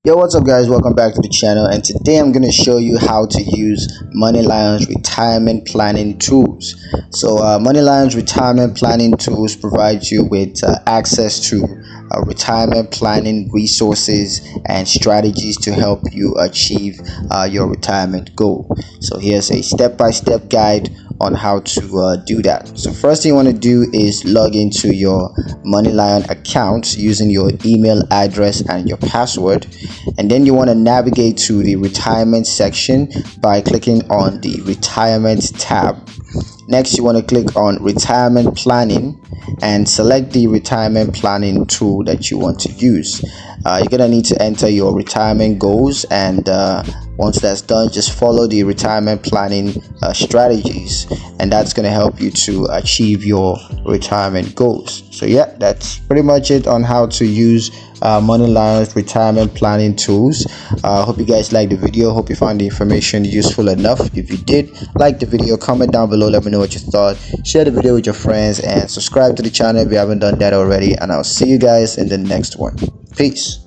Yo, what's up guys, welcome back to the channel, and today I'm going to show you how to use Moneylion's retirement planning tools. So Moneylion's retirement planning tools provides you with access to retirement planning resources and strategies to help you achieve your retirement goal. So here's a step-by-step guide on how to do that. So first thing you want to do is log into your Moneylion account using your email address and your password, and then you want to navigate to the retirement section by clicking on the retirement tab. Next, you want to click on retirement planning and select the retirement planning tool that you want to use. You're gonna need to enter your retirement goals, and once that's done, just follow the retirement planning strategies, and that's gonna help you to achieve your retirement goals. So yeah, that's pretty much it on how to use Moneylion's retirement planning tools. Hope you guys liked the video. Hope you found the information useful enough. If you did like the video, comment down below, let me know what you thought. Share the video with your friends and subscribe to the channel if you haven't done that already, and I'll see you guys in the next one. Peace.